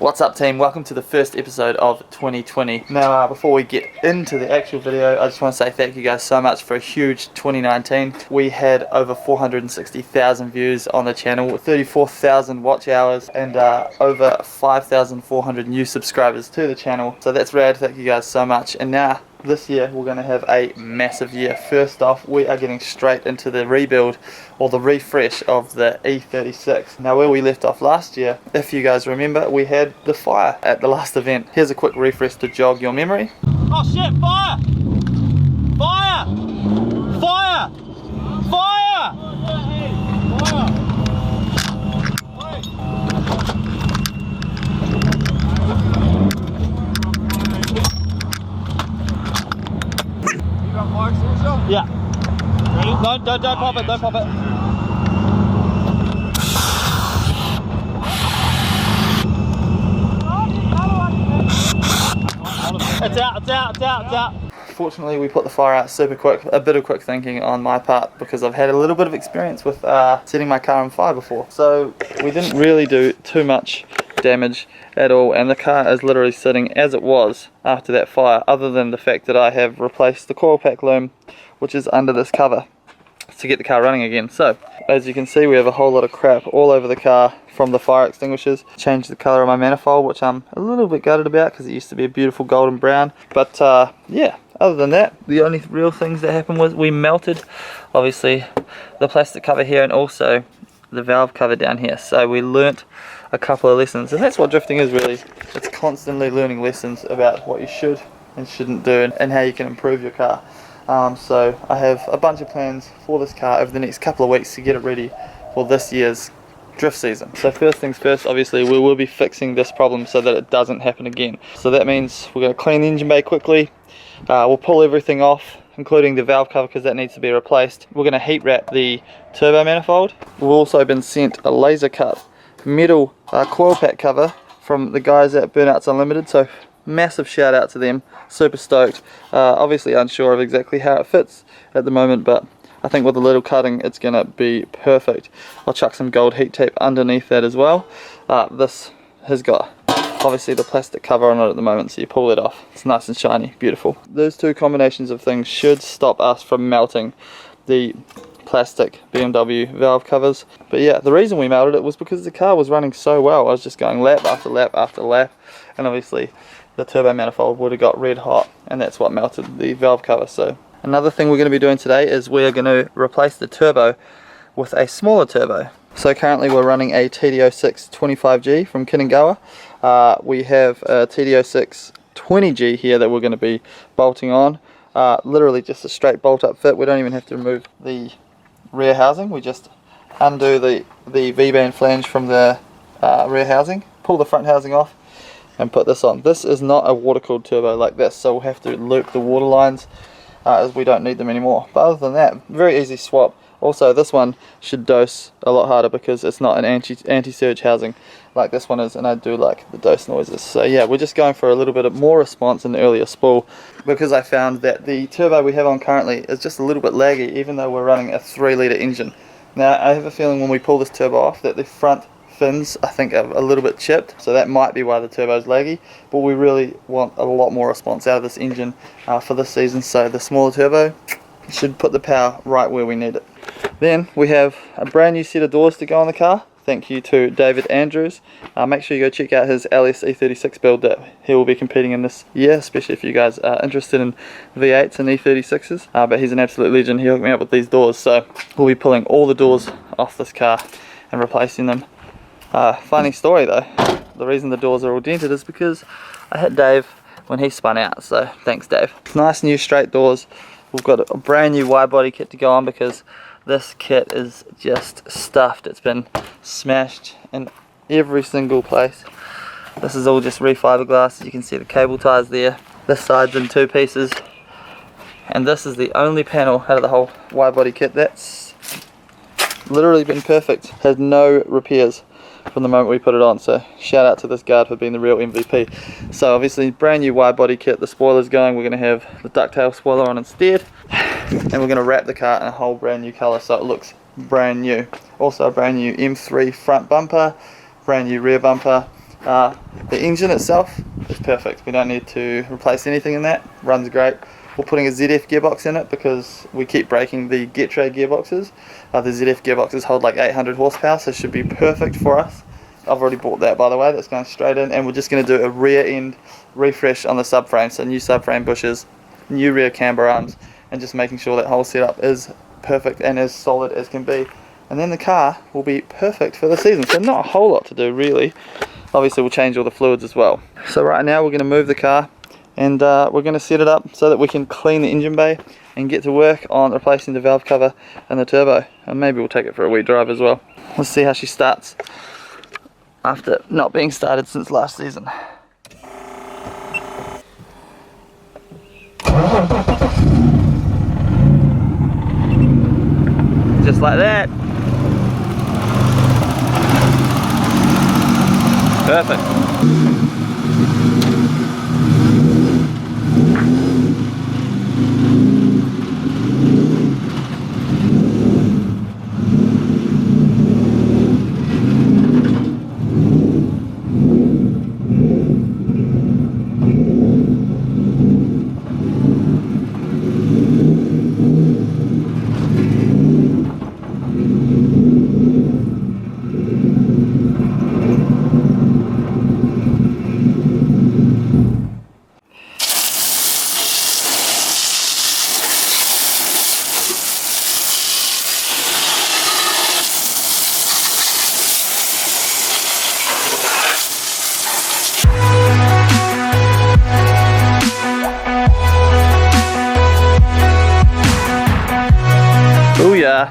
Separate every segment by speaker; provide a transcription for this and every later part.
Speaker 1: What's up team, welcome to the first episode of 2020. Now before we get into the actual video, I just want to say thank you guys so much for a huge 2019. We had over 460,000 views on the channel, 34,000 watch hours and over 5,400 new subscribers to the channel. So that's rad, thank you guys so much. And now this year we're going to have a massive year. First off, we are getting straight into the rebuild or the refresh of the E36. Now where we left off last year, if you guys remember, we had the fire at the last event. Here's a quick refresh to jog your memory.
Speaker 2: Oh shit, fire! Fire! Fire! Fire! You got fire extinguisher? Yeah. Ready? No, don't pop it, don't pop it. It's out.
Speaker 1: Fortunately, we put the fire out super quick. A bit of quick thinking on my part because I've had a little bit of experience with setting my car on fire before. So we didn't really do too much damage at all, and the car is literally sitting as it was after that fire, other than the fact that I have replaced the coil pack loom, which is under this cover, to get the car running again. So as you can see, we have a whole lot of crap all over the car from the fire extinguishers. Changed the color of my manifold, which I'm a little bit gutted about because it used to be a beautiful golden brown. But yeah, other than that, the only real things that happened was we melted obviously the plastic cover here and also the valve cover down here. So we learnt a couple of lessons, and that's what drifting is really. It's constantly learning lessons about what you should and shouldn't do and how you can improve your car. So I have a bunch of plans for this car over the next couple of weeks to get it ready for this year's drift season. So first things first, obviously we will be fixing this problem so that it doesn't happen again. So that means we're going to clean the engine bay quickly. We'll pull everything off, including the valve cover because that needs to be replaced. We're going to heat wrap the turbo manifold. We've also been sent a laser cut metal coil pack cover from the guys at Burnouts Unlimited, so massive shout out to them, super stoked. Obviously unsure of exactly how it fits at the moment, but I think with a little cutting it's gonna be perfect. I'll chuck some gold heat tape underneath that as well. This has got obviously the plastic cover on it at the moment, so you pull it off, it's nice and shiny, beautiful. Those two combinations of things should stop us from melting the plastic BMW valve covers. But yeah, the reason we melted it was because the car was running so well. I was just going lap after lap after lap, and obviously the turbo manifold would have got red hot, and that's what melted the valve cover. So another thing we're going to be doing today is we're going to replace the turbo with a smaller turbo. So currently we're running a TD06 25G from Kinagawa. We have a TD06 20G here that we're going to be bolting on. Literally just a straight bolt up fit. We don't even have to remove the rear housing. We just undo the V-band flange from the rear housing, pull the front housing off and put this on. This is not a water cooled turbo like this, so we'll have to loop the water lines as we don't need them anymore. But other than that, very easy swap. Also this one should dose a lot harder because it's not an anti-surge housing like this one is, and I do like the dose noises. So yeah, we're just going for a little bit of more response in the earlier spool, because I found that the turbo we have on currently is just a little bit laggy even though we're running a 3-litre engine. Now I have a feeling when we pull this turbo off that the front fins I think are a little bit chipped, so that might be why the turbo is laggy, but we really want a lot more response out of this engine for this season, so the smaller turbo should put the power right where we need it. Then we have a brand new set of doors to go on the car. Thank you to David Andrews. Make sure you go check out his LS E36 build that he will be competing in this year, especially if you guys are interested in V8s and E36s. But he's an absolute legend. He hooked me up with these doors, so we'll be pulling all the doors off this car and replacing them. Funny story though, the reason the doors are all dented is because I hit Dave when he spun out, so thanks Dave. Nice new straight doors. We've got a brand new wide body kit to go on because this kit is just stuffed. It's been smashed in every single place. This is all just re-fiberglass. You can see the cable ties there. This side's in 2 pieces, and this is the only panel out of the whole wide body kit that's literally been perfect. Has no repairs from the moment we put it on, so shout out to this guard for being the real MVP. So obviously brand new wide body kit, the spoiler's going, we're going to have the ducktail spoiler on instead, and we're going to wrap the car in a whole brand new colour so it looks brand new. Also a brand new M3 front bumper, brand new rear bumper, The engine itself is perfect. We don't need to replace anything in that. Runs great. We're putting a ZF gearbox in it because we keep breaking the Gettray gearboxes. The ZF gearboxes hold like 800 horsepower, so it should be perfect for us. I've already bought that, by the way. That's going straight in, and we're just going to do a rear end refresh on the subframe. So new subframe bushes, new rear camber arms, and just making sure that whole setup is perfect and as solid as can be. And then the car will be perfect for the season. So not a whole lot to do really. Obviously we'll change all the fluids as well. So right now we're going to move the car, and we're going to set it up so that we can clean the engine bay and get to work on replacing the valve cover and the turbo. And maybe we'll take it for a wee drive as well. Let's see how she starts after not being started since last season. Just like that. Perfect.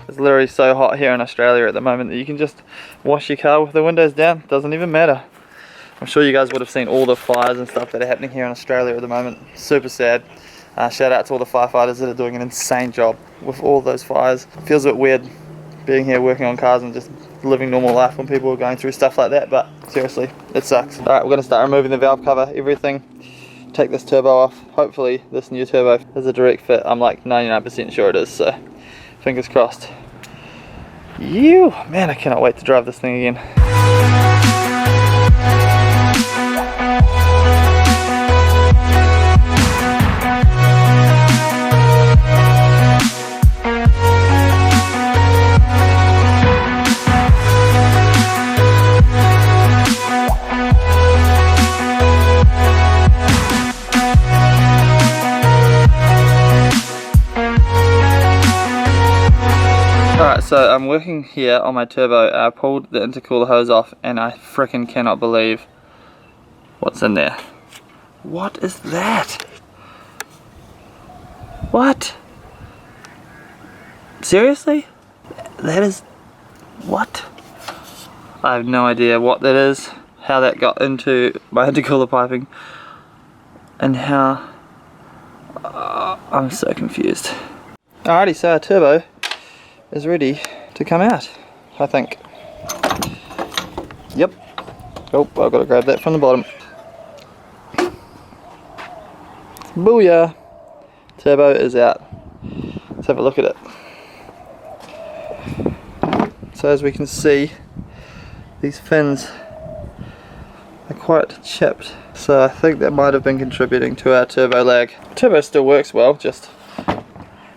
Speaker 1: It's literally so hot here in Australia at the moment that you can just wash your car with the windows down. Doesn't even matter. I'm sure you guys would have seen all the fires and stuff that are happening here in Australia at the moment. Super sad. Shout out to all the firefighters that are doing an insane job with all those fires. It feels a bit weird being here working on cars and just living normal life when people are going through stuff like that, but seriously, it sucks. Alright, we're going to start removing the valve cover, everything. Take this turbo off. Hopefully this new turbo is a direct fit. I'm like 99% sure it is, so fingers crossed. Man, I cannot wait to drive this thing again. Alright, so I'm working here on my turbo. I pulled the intercooler hose off and I frickin' cannot believe what's in there. What is that? What? Seriously? That is... what? I have no idea what that is, how that got into my intercooler piping, and how... I'm so confused. Alrighty, so our turbo is ready to come out, I think. Yep. Oh, I've got to grab that from the bottom. Booyah! Turbo is out. Let's have a look at it. So as we can see, these fins are quite chipped. So I think that might have been contributing to our turbo lag. The turbo still works well, just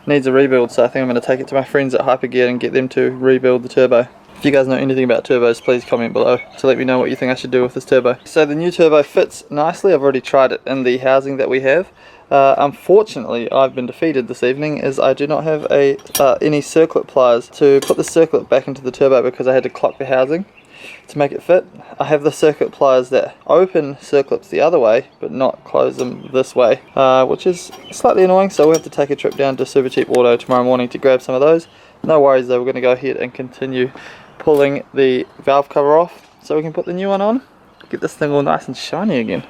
Speaker 1: needs a rebuild, so I think I'm going to take it to my friends at Hypergear and get them to rebuild the turbo. If you guys know anything about turbos, please comment below to let me know what you think I should do with this turbo. So the new turbo fits nicely. I've already tried it in the housing that we have. Unfortunately, I've been defeated this evening as I do not have any circlip pliers to put the circlip back into the turbo because I had to clock the housing to make it fit. I have the circuit pliers that open circlips the other way but not close them this way, which is slightly annoying, so we'll have to take a trip down to Super Cheap Auto tomorrow morning to grab some of those. No worries though, we're going to go ahead and continue pulling the valve cover off so we can put the new one on, get this thing all nice and shiny again.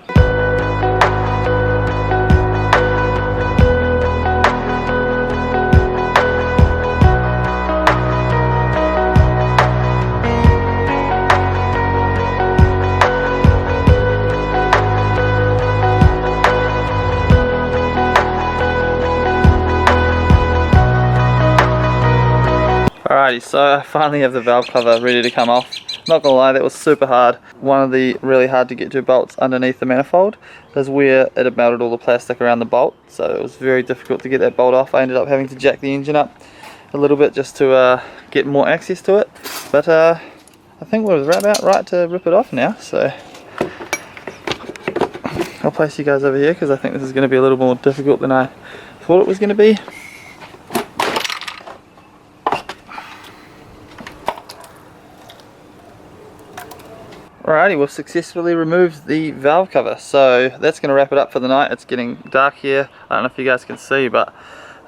Speaker 1: Alrighty, so I finally have the valve cover ready to come off. Not gonna lie, that was super hard. One of the really hard to get to bolts underneath the manifold is where it had melted all the plastic around the bolt, so it was very difficult to get that bolt off. I ended up having to jack the engine up a little bit just to get more access to it, but I think we're about right to rip it off now, so I'll place you guys over here because I think this is going to be a little more difficult than I thought it was going to be. Alrighty, we've successfully removed the valve cover, so that's going to wrap it up for the night. It's getting dark here. I don't know if you guys can see, but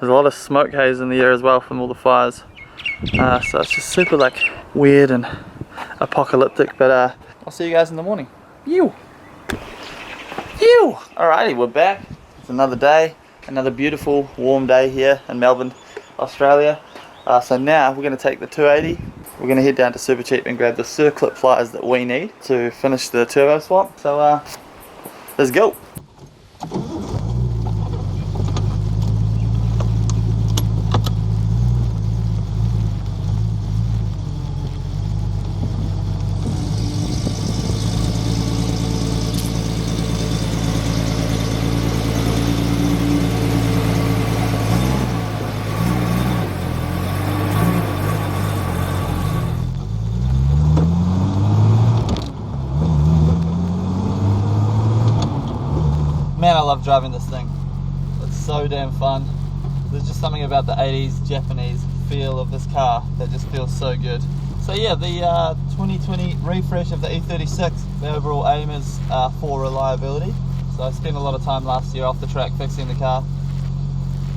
Speaker 1: there's a lot of smoke haze in the air as well from all the fires. So it's just super like weird and apocalyptic, but I'll see you guys in the morning. Phew! Alrighty, we're back. It's another day, another beautiful warm day here in Melbourne, Australia. So now we're going to take the 280. We're going to head down to Super Cheap and grab the circlip pliers that we need to finish the turbo swap. So let's go. Man, I love driving this thing. It's so damn fun. There's just something about the 80s Japanese feel of this car that just feels so good. So yeah, the 2020 refresh of the E36, the overall aim is for reliability. So I spent a lot of time last year off the track fixing the car,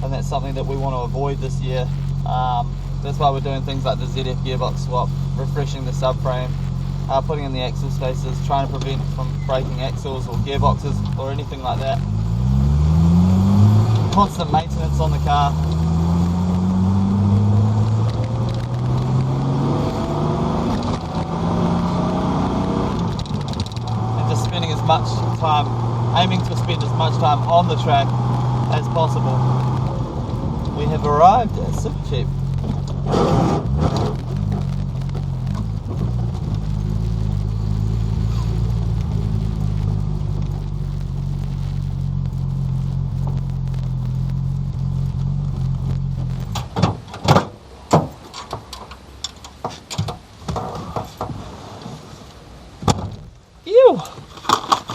Speaker 1: and that's something that we want to avoid this year. That's why we're doing things like the ZF gearbox swap, refreshing the subframe, putting in the axle spacers, trying to prevent from breaking axles or gearboxes or anything like that. Constant maintenance on the car. And just spending as much time, aiming to spend as much time on the track as possible. We have arrived at Super Cheap.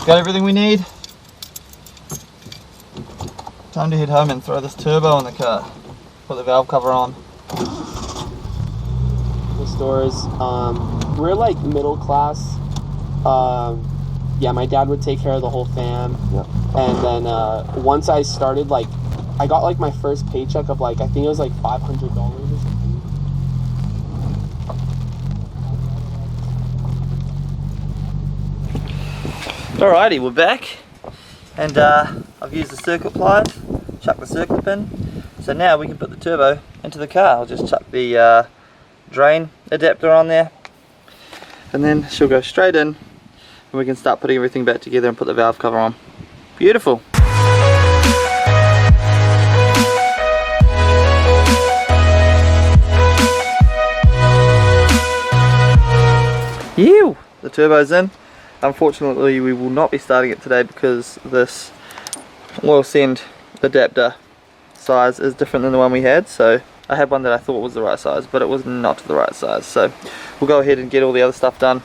Speaker 1: Got everything we need. Time to head home and throw this turbo in the car. Put the valve cover on.
Speaker 3: The stores, we're like middle class. Yeah, my dad would take care of the whole fam.
Speaker 2: Yep.
Speaker 3: And then once I started, like, I got like my first paycheck of like, I think it was like $500 or something.
Speaker 1: Alrighty, we're back, and I've used the circuit pliers, chucked the circuit pin, so now we can put the turbo into the car. I'll just chuck the drain adapter on there, and then she'll go straight in, and we can start putting everything back together and put the valve cover on. Beautiful! Ew! The turbo's in. Unfortunately, we will not be starting it today because this oil send adapter size is different than the one we had. So I had one that I thought was the right size, but it was not the right size. So we'll go ahead and get all the other stuff done,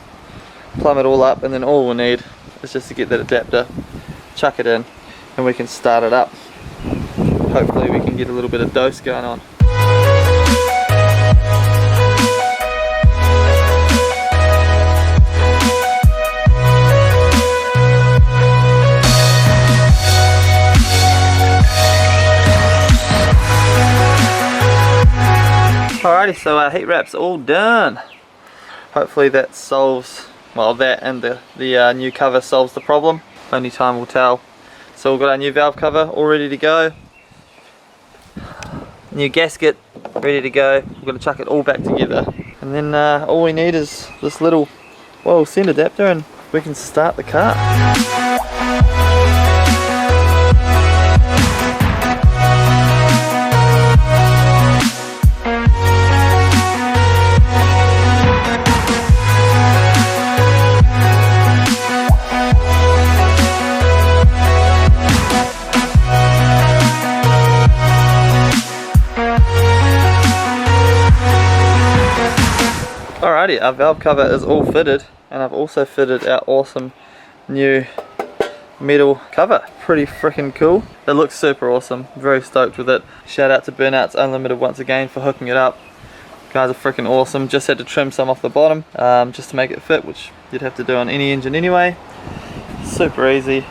Speaker 1: plumb it all up, and then all we'll need is just to get that adapter, chuck it in, and we can start it up. Hopefully we can get a little bit of dose going on. Alrighty, so our heat wrap's all done. Hopefully that solves, well, that and the new cover solves the problem. Only time will tell. So we've got our new valve cover all ready to go. New gasket ready to go. We're going to chuck it all back together. And then all we need is this little oil send adapter and we can start the car. Alrighty, our valve cover is all fitted, and I've also fitted our awesome new metal cover. Pretty freaking cool. It looks super awesome. Very stoked with it. Shout out to Burnouts Unlimited once again for hooking it up. Guys are freaking awesome. Just had to trim some off the bottom just to make it fit, which you'd have to do on any engine anyway. Super easy,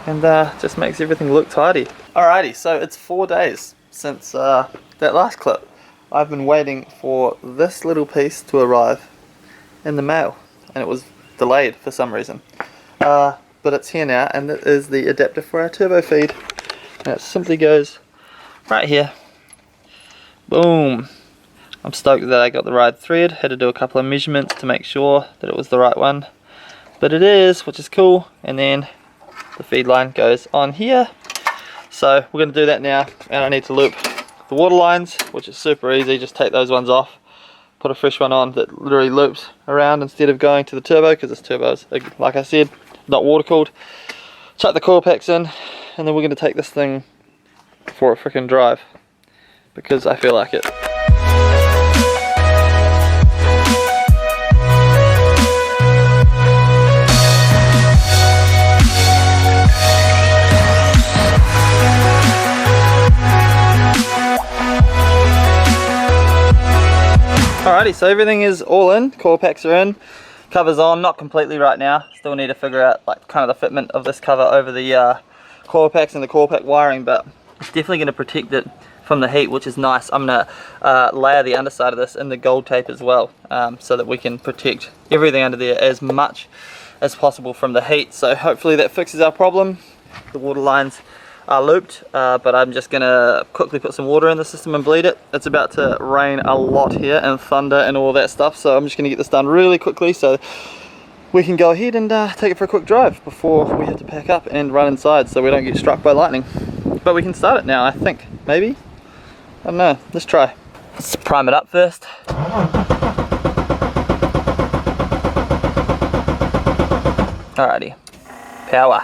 Speaker 1: and just makes everything look tidy. Alrighty, so it's 4 days since that last clip. I've been waiting for this little piece to arrive in the mail, and it was delayed for some reason. But it's here now, and it is the adapter for our turbo feed. And it simply goes right here. Boom. I'm stoked that I got the right thread. Had to do a couple of measurements to make sure that it was the right one. But it is, which is cool. And then the feed line goes on here. So we're going to do that now, and I need to loop the water lines, which is super easy. Just take those ones off, put a fresh one on that literally loops around instead of going to the turbo, because this turbo is, like I said, not water cooled. Chuck the coil packs in, and then we're going to take this thing for a freaking drive because I feel like it. Alrighty, so everything is all in, coil packs are in, cover's on, not completely right now, still need to figure out like kind of the fitment of this cover over the coil packs and the coil pack wiring, but it's definitely going to protect it from the heat, which is nice. I'm going to layer the underside of this in the gold tape as well, so that we can protect everything under there as much as possible from the heat. So hopefully that fixes our problem. The water lines are looped, but I'm just gonna quickly put some water in the system and bleed it. It's about to rain a lot here and thunder and all that stuff, so I'm just gonna get this done really quickly so we can go ahead and take it for a quick drive before we have to pack up and run inside so we don't get struck by lightning. But we can start it now, I think. Maybe? I don't know. Let's try. Let's prime it up first. Alrighty. Power.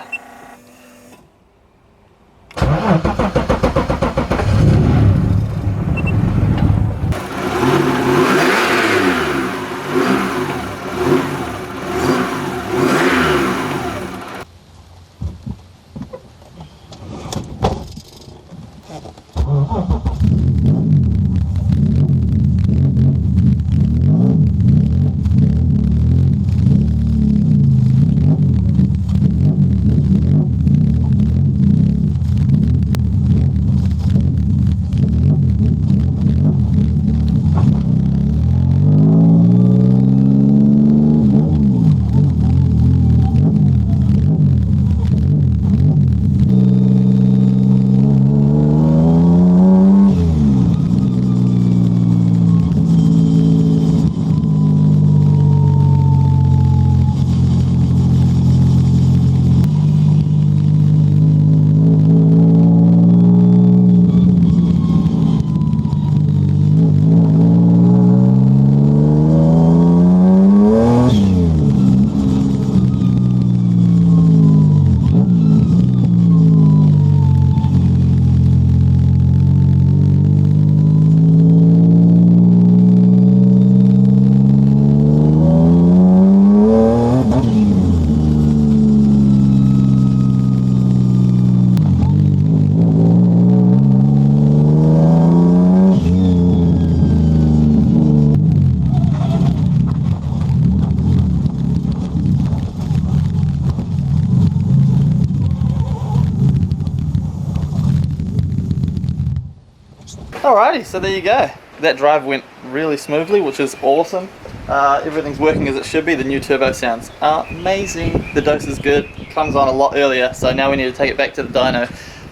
Speaker 1: Alrighty, so there you go. That drive went really smoothly, which is awesome. Everything's working as it should be. The new turbo sounds amazing. The dose is good. Comes on a lot earlier, so now we need to take it back to the dyno,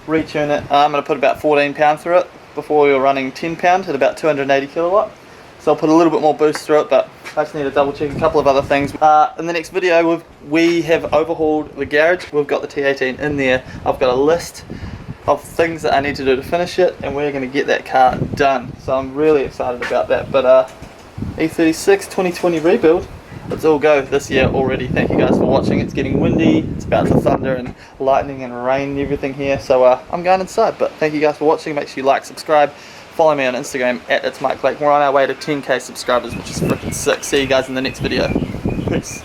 Speaker 1: retune it. I'm going to put about 14 pound through it before we were running 10 pound at about 280 kilowatt. So I'll put a little bit more boost through it, but I just need to double check a couple of other things. In the next video, we have overhauled the garage. We've got the T18 in there. I've got a list of things that I need to do to finish it, and we're going to get that car done. So I'm really excited about that. But E36 2020 rebuild, it's all go this year already. Thank you guys for watching. It's getting windy, it's about to thunder and lightning and rain and everything here, so I'm going inside. But thank you guys for watching. Make sure you like, subscribe, follow me on Instagram at It's Mike Blake. We're on our way to 10k subscribers, which is freaking sick. See you guys in the next video. Peace.